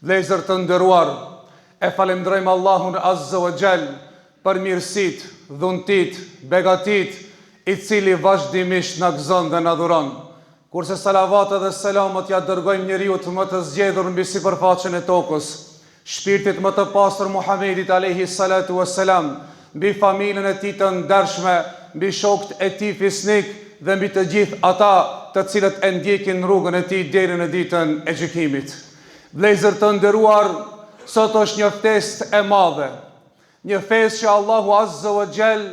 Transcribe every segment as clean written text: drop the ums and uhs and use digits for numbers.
Vlezër të nderuar, e falenderojmë Allahun Azza wa Jall për mirësit, dhuntit, begatit, i cili vazhdimisht na gëzon dhe na dhuron. Kurse salavatet dhe selamet ja dërgojmë njeriut më të zgjedhur mbi sipërfaqen e tokës, shpirtit më të pastër Muhamedit alayhi salatu wassalam, mbi familjen e tij të ndershme, mbi shokët e tij fisnik dhe mbi të gjithë ata të cilët e ndjekin rrugën e tij deri në ditën e gjykimit. Vlezër të nderuar, sot është një festë e madhe, një festë që Allahu Azza wa Jall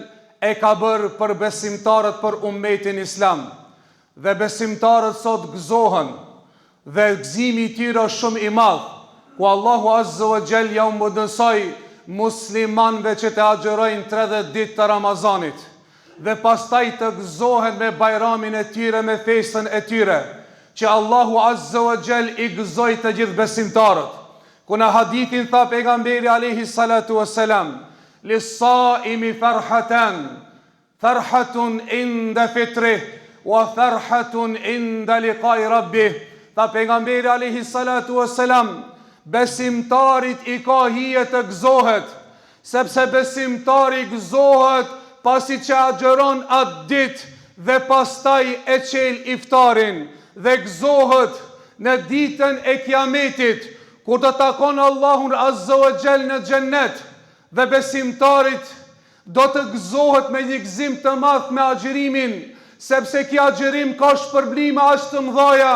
e ka bërë për besimtarët për ummetin islam. Dhe besimtarët sot gëzohen, dhe gëzimi i tyre është shumë i madh, ku Allahu Azza wa Jall ja u mundësoi muslimanëve që të agjërojnë 30 ditë të Ramazanit, dhe pastaj të gëzohen me bajramin e tyre, me festën e tyre, që Allahu Azza wa Jall i gëzoi të gjithë besimtarët. Ku në hadithin tha pejgamberi alayhi salatu wassalam, lis-saimi farhatan, farhatun inda fitrih, wa farhatun inda liqa'i rabbih. Tha pejgamberi alayhi salatu wassalam, besimtarit i ka hije të gëzohet, sepse besimtari gëzohet pasi që agjeron atë ditë dhe pastaj e qel iftarin, dhe gëzohet në ditën e kiametit, kur do takon Allahun Azza wa Jall në xhennet, dhe besimtarit do të gëzohet me një gëzim të madh me agjërimin, sepse ky agjërim ka shpërblime aq të mëdha,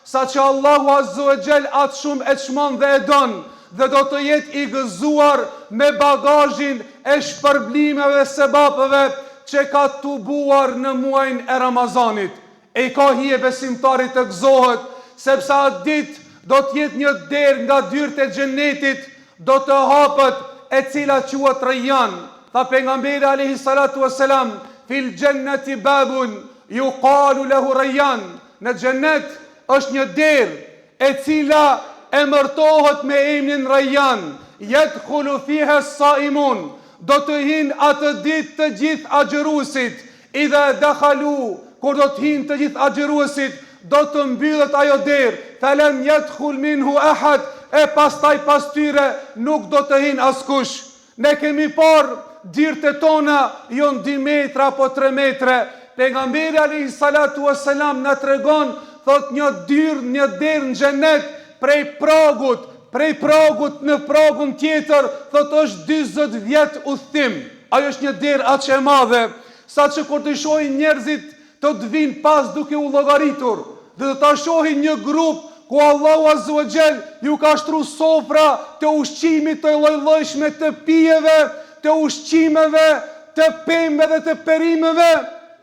sa që Allahu Azza wa Jall atë shumë e çmon dhe e don, dhe do të jetë i gëzuar me bagazhin e shpërblimeve dhe sebapeve që ka tubuar në muajin e Ramazanit. E ka hije besimtarit të gëzohet, sepse atë ditë do të jetë një derë nga dyert e xhenetit, do të hapet, e cila quhet Rayyan. Tha pejgamberi alayhi salatu wassalam, fil jannati babun yuqalu lahu Rayyan. Në xhenet është një derë e cila emërtohet me emrin Rayyan. Yadkhulu fiha as-saimun. Do të hinë atë ditë të gjithë agjëruesit. Idha dakhalu, kur do të hinë të gjithë agjëruesit, do të mbyllet ajo derë, falam yadkhul minhu ahad, e pastaj pas tyre nuk do të hinë askush. Ne kemi parë dirtë tona jon 2 metra apo 3 metre. Pejgamberi alayhi salatu wassalam na tregon, thot një derë në xhenet prej pragut në pragun tjetër, thot është 40 vjet udhtim. Ajo është një derë aq e madhe, sa që kur të shohin njerëzit të vinë pas duke u llogaritur, dhe të ta shohin një grup ku Allahu Azza wa Jall ju ka shtruar sofra të ushqimit të lloj-llojshme, të pijeve, të ushqimeve, të pemëve dhe të perimeve,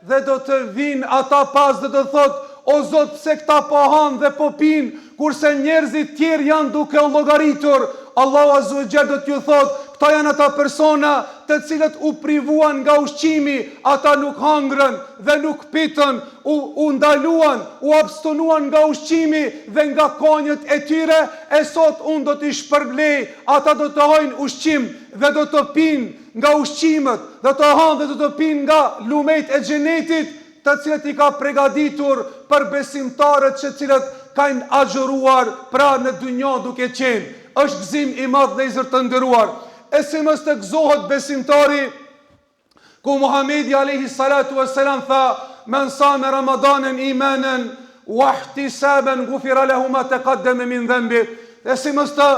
dhe do të vinë ata pas dhe të thotë, o Zot, pse këta po han dhe po pinë, kurse njerëzit tjerë janë duke u llogaritur. Allahu Azza wa Jall do t'ju thotë, këta janë ata persona të cilët u privuan nga ushqimi, ata nuk hangrën dhe nuk pitën, u ndaluan, u abstonuan nga ushqimi dhe nga konjët e tyre, e sot unë do t'i shpërblej, ata do të hajnë ushqim dhe do të pinë nga ushqimet, do të hanë dhe do të pinë nga lumejt e xhenetit, të cilët i ka përgatitur për besimtarët që cilët kanë agjëruar pra në dynjë duke qenë. Është gëzim i madh vëllezër të nderuar. E si mos të gëzohet besimtari, ku Muhamedi alayhi salatu wassalam tha, men sama ramadanen imanan wa ihtisaban ghufira lahu ma taqaddama min dhanbi. E si mos të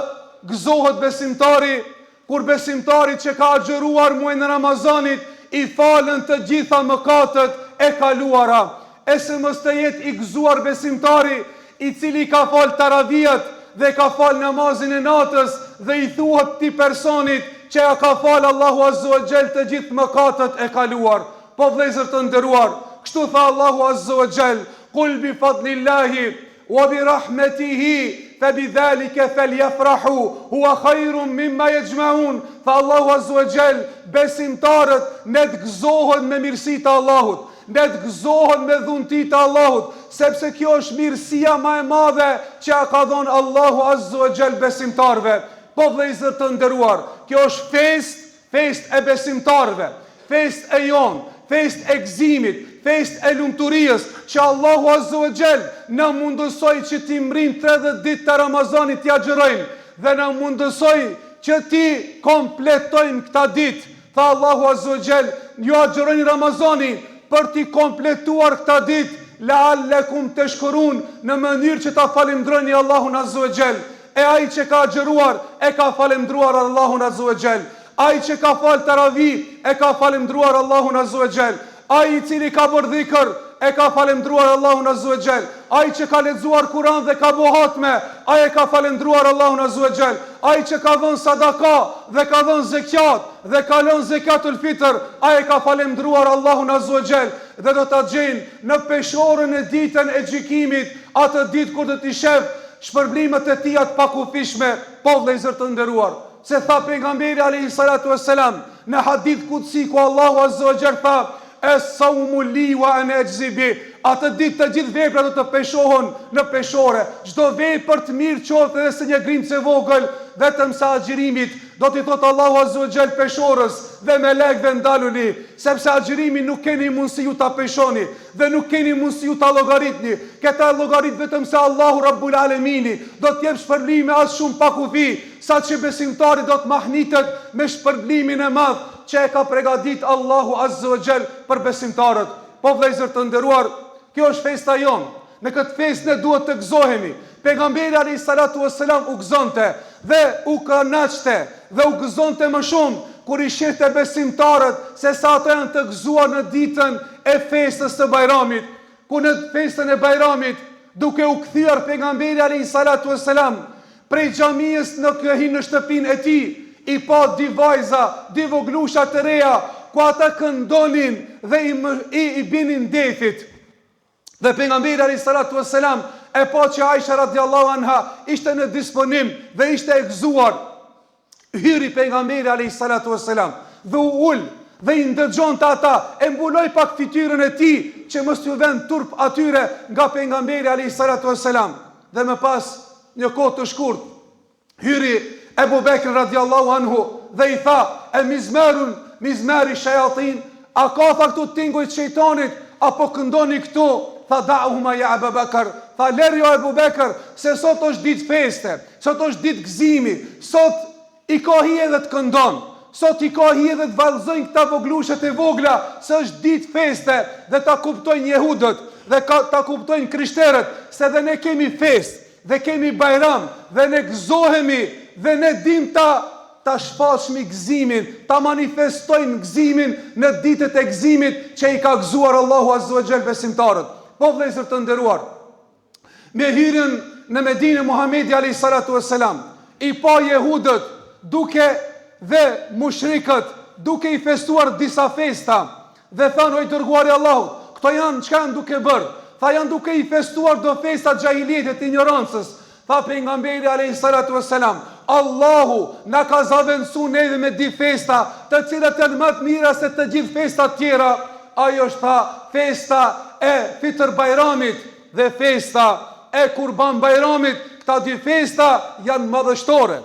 gëzohet besimtari, kur besimtari që ka agjëruar muajin e Ramazanit i falen të gjitha mëkatet e kaluara. E si mos të jetë i gëzuar besimtari i cili ka fal taravijat dhe ka fal namazin e natës, dhe i thuhet ti personit që ja ka fal Allahu Azza wa Jall të gjithë mëkatet e kaluar. Po vëllezër të nderuar, kështu tha Allahu Azza wa Jall, qul bi fadlillahi wa bi rahmatihi fa bidhalika falyafrahu huwa khairun mimma yajma'un. Tha Allahu Azza wa Jall, besimtarët ne të gëzohen me mirësitë e Allahut, ne të gëzohen me dhuntitë e Allahut, sepse kjo është mirësia më e madhe që ka dhënë Allahu Azza wa Jall besimtarëve. Po vëllezër të nderuar, kjo është festë e besimtarëve, festë e jon, festë e gëzimit, festë e lumturisë që Allahu Azza wa Jall na mundësoi që ti mrim 30 ditë të Ramazanit t'ia xhirojmë, dhe na mundësoj që ti kompletojmë këta ditë. Tha Allahu Azza wa Jall, ju agjëroni Ramazanin për ti kompletuar këta ditë, la'allakum tashkurun, në mënyrë që ta falenderoni Allahun Azza wa Jall. E ai që ka agjëruar e ka falendruar Allahun Azza wa Jall. Ai që ka fal taravih e ka falendruar Allahun Azza wa Jall. Ai i cili ka bërë dhikr e ka falendruar Allahun Azza wa Jall. Ai që ka lexuar Kur'an dhe ka bëu hatme, ai e ka falendruar Allahun Azza wa Jall. Ai që ka dhënë sadaka dhe ka dhënë zekat dhe ka lënë zekatul fitr, ai e ka falendruar Allahun Azza wa Jall. Dhe do ta gjejnë në peshorën e ditën e gjykimit, atë ditë kur do t'i shef shpërblimet e tij të pakufishme, po vëllezër të nderuar. Se tha pejgamberi alayhi salatu wassalam në hadith kutsi ku Allahu Azza wa Jall tha: "Es-sawmu li wa ana ajzi bi." Atë ditë të gjithë veprat do të peshohen në peshore. Çdo vepër të mirë qoftë edhe se një grimcë e vogël, vetëm sa agjërimit do t'i thotë Allahu Azza wa Jall peshorës dhe melekëve ndaluni, sepse agjërimi nuk keni mundësi ju ta peshoni dhe nuk keni mundësi ju ta llogaritni. Këta llogarit vetëm se Allahu Rabbul Alemini do të jep shpërblime as shumë pa kufi, sa që besimtari do të mahnitet me shpërblimin e madh që e ka përgatit Allahu Azza wa Jall për besimtarët. Po vëllezër të nderuar, kjo është festa jonë. Në këtë festë ne duhet të gëzohemi. Pejgamberi alayhi salatu wassalam u gëzonte dhe u kënaqte dhe u gëzonte më shumë kur i shihte besimtarët se sa ato janë të gëzuar në ditën e festës së Bajramit. Ku në festën e Bajramit, duke u kthyer pejgamberi alayhi salatu wassalam prej xhamisë në këhin në shtëpinë e tij, i pa di vajza, di voglusha të reja, ku ata këndonin dhe i binin detit. Dhe pejgamberi alayhi salatu wassalam e pa që Aisha radiallahu anha ishte në disponim dhe ishte e gëzuar. Hyri pejgamberi alayhi salatu wassalam dhe u ul dhe i ndëgjonte ata, e mbuloi pak fytyrën e tij që mos t'u vend turp atyre nga pejgamberi alayhi salatu wassalam. Dhe më pas një kohë të shkurt hyri Ebu Bekr radiallahu anhu dhe i tha: "E mizmeri shayatin, a ka tha këtu tinguj të shejtanit apo këndoni këtu?" Tha: "Da'huma ya Abu Bekr." Tha: "Ler jo Ebu Bekr, se sot është ditë feste, sot është ditë gëzimi, sot i ka hije dhe të këndon, sot i ka hije dhe të vallëzojnë këta voglushet e vogla, se është ditë feste dhe ta kuptojnë jehudët dhe ta kuptojnë krishterët se dhe ne kemi fest dhe kemi bajram dhe ne gëzohemi dhe ne dim ta shfaqmi gëzimin, ta manifestojmë gëzimin në ditët e gëzimit që i ka gëzuar Allahu Azza wa Jall besimtarët." Po vëllezër të nderuar, me hyrjen në Medinë Muhamedi alayhi salatu wassalam, i pa jehudët duke dhe mushrikët duke i festuar disa festa dhe thanë: "O i dërguari i Allahut, këto janë çka janë duke bërë?" Tha: "Janë duke i festuar do festa xhahilietit të ignorancës." Tha pejgamberi alayhi salatu wassalam: "Allahu na ka zavendësuar neve me di festa, të cilat janë më të mira se të gjithë festat tjera." Ajo është tha festa e Fitr Bajramit dhe festa e Kurban Bajramit. Këta dy festa janë madhështore.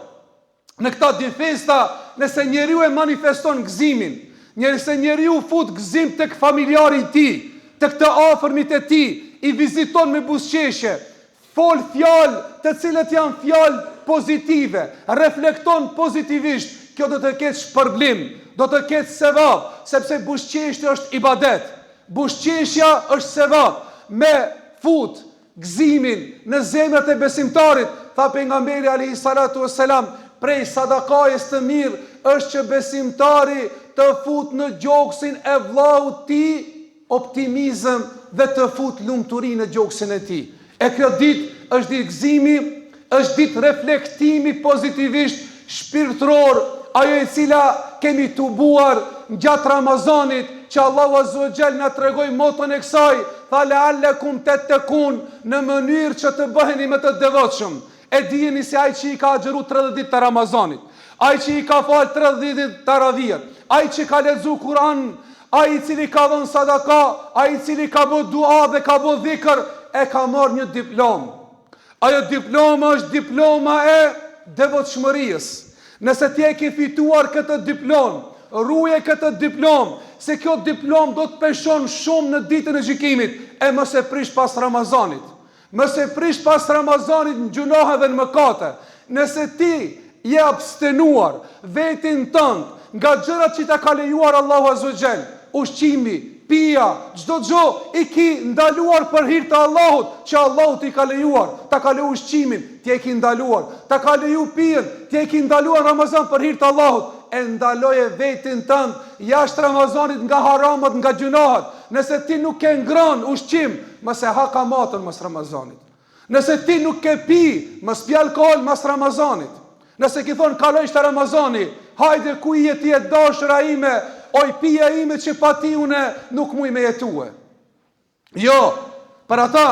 Në këta dy festa, nëse njeriu e manifeston gëzimin, nëse njeriu fut gëzim tek familjari i tij, tek të afërmit e tij, i viziton me buzëqeshje, fol fjalë të cilët janë fjalë pozitive, reflekton pozitivisht, kjo do të ketë shpërblim, do të ketë sevap, sepse buzëqeshja është ibadet. Buzëqeshja është sevap. Me fut gëzimin në zemrat e besimtarit, tha pejgamberi alayhi salatu wassalam, prej sadakajës të mirë është që besimtari të fut në gjoksin e vllaut tij optimizëm dhe të fut lumturi në gjoksin e tij. E kjo ditë është ditë gëzimi, është ditë reflektimi pozitivisht shpirtëror, ajo e cila kemi tubuar gjatë Ramazanit, që Allahu Azza wa Jall na tregoi moton e kësaj, tha: "La'allakum tattaqun", në mënyrë që të bëheni më të devotshëm. E dijeni se ai që i ka agjëru 30 ditë të Ramazanit, ai që i ka fal 30 ditë taravih, ai që ka lexuar Kur'an, ai i cili ka dhënë sadaka, ai i cili ka bërë dua dhe ka bërë dhikr, e ka marrë një diplomë. Ajo diploma është diploma e devotshmërisë. Nëse ti e ke fituar këtë diplomë, ruaje këtë diplomë, se kjo diplomë do të peshon shumë në ditën e gjykimit, e mos e prish pas Ramazanit. Mos e prish pas Ramazanit në gjunohe dhe në mëkate. Nëse ti je abstenuar vetin tënd nga gjërat që ta ka lejuar Allahu Azza wa Jall, ushqimi, pija, çdo gjë i ki ndaluar për hir të Allahut, që Allahu t'i ka lejuar, ta ka lejuar ushqimin, ti e ki ndaluar, ta ka lejuar pijen, ti e ki ndaluar Ramazan për hir të Allahut, e ndaloje vetin tënd jashtë Ramazanit nga haramat, nga gjunahet. Nëse ti nuk ke ngrën ushqim, mos e ha kamatën mas Ramazanit. Nëse ti nuk ke pi, mos pi alkool mas Ramazanit. Nëse ki thonë kalojsh të Ramazani, hajde ku i jeti e dashura ime, oj pija ime që pa ti une nuk muj me jetue. Jo, për ata,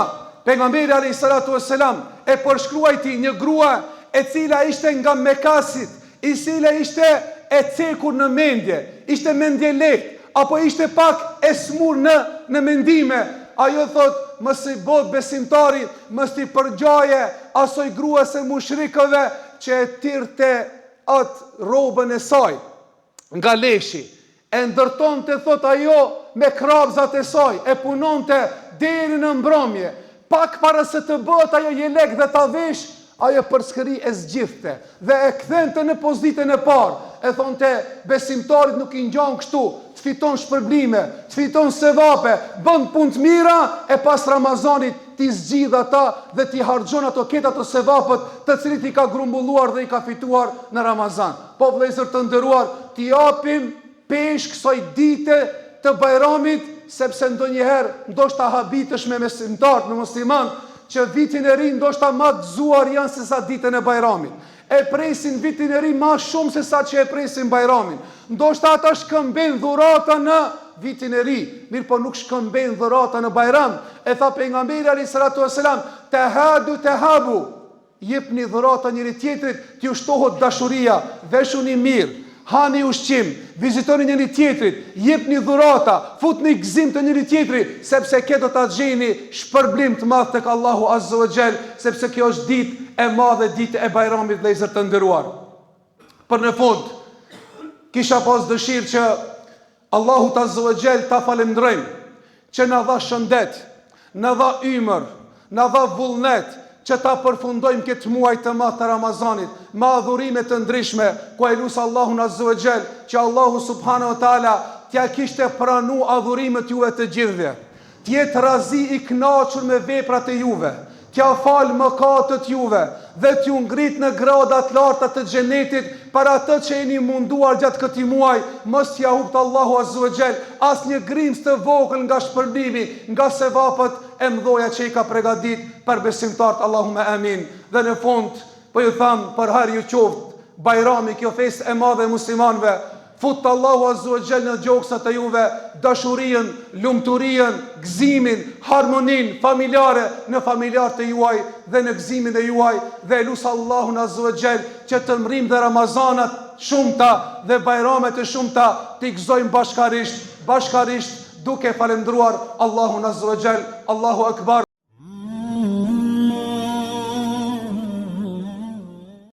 pejgamberi alayhi salatu wassalam e përshkruajti një grua e cila ishte nga Mekasit, i cila ishte e cekur në mendje, ishte mendje lehtë, apo ishte pak e smur në mendime. Ajo thot, mos i bot besimtari, mos i përgjaje asoj grua se mushrikëve që e tirte atë robën e saj nga leshi, e ndërton të thot ajo me krabzat e saj, e punon të deri në mbrëmje, pak para se të bët ajo jelek dhe ta vesh, ajo përskëri e zgjithte dhe e kthente në pozitën e parë, e thonte besimtarit nuk i ngjan kështu, të fiton shpërblime, të fiton sevape, bën punë të mira, e pas Ramazanit ti zgjidh ata dhe ti harxhon ato ketë ato sevapët të cilit i ka grumbulluar dhe i ka fituar në Ramazan. Po vëllezër të nderuar, ti japim pesh kësaj dite të Bajramit, sepse ndonjëherë ndoshta habitesh me besimtar, me musliman, që vitin e ri ndoshta ma gëzuar janë se sa ditën e Bajramit. E presin vitin e ri ma shumë se sa që e presin Bajramin. Ndoshta ata shkëmbejnë dhurata në vitin e ri, mirë po nuk shkëmbejnë dhurata në Bajram. E tha pejgamberi alayhi salatu wasalam, tahabu, jepni dhurata njëri tjetrit, t'ju shtohet dashuria, veshuni mirë, hani ushqim, vizitoni njëri tjetrit, jepni dhurata, futni gëzim të njëri tjetrit, sepse ke do ta gjeni shpërblim të madh tek Allahu Azza wa Jall, sepse kjo është ditë e madhe, ditë e Bajramit, vëllezër të nderuar. Për në fund, kisha pas dëshirë që Allahu Azza wa Jall ta falenderojmë që na dha shëndet, na dha ymër, na dha vullnet, që ta përfundojmë këtë muaj të madh të Ramazanit, me adhurime të ndryshme, ku e lusë Allahun Azza wa Jall, që Allahu subhanahu wa taala t'ja kishte pranu adhurimet juve të gjithëve, t'jetë razi i kënaqur me veprat e juve, t'ja falë mëkatet juve dhe t'ju ngrit në gradat larta të xhenetit për atë që jeni munduar gjatë këtij muaji. Mos t'ja hupt Allahu Azza wa Jall asnjë grimës të vogël nga shpërblimi, nga sevapët e mdhoja që i ka përgatit për besimtarët. Allahumma amin. Dhe në fund po ju tham, për har ju qoftë Bajrami, kjo festë e madhe e muslimanëve. Futë Allahu Azza wa Jall në gjoksat e juve dashurinë, lumturinë, gëzimin, harmoninë familjare në familjarët e juaj dhe në gëzimin e juaj, dhe lusë Allahun Azza wa Jall që të mrim dhe Ramazanat shumëta dhe Bajramet e shumëta t'i gëzojmë bashkarisht duke falendruar Allahun Azza wa Jall. Allahu Akbar.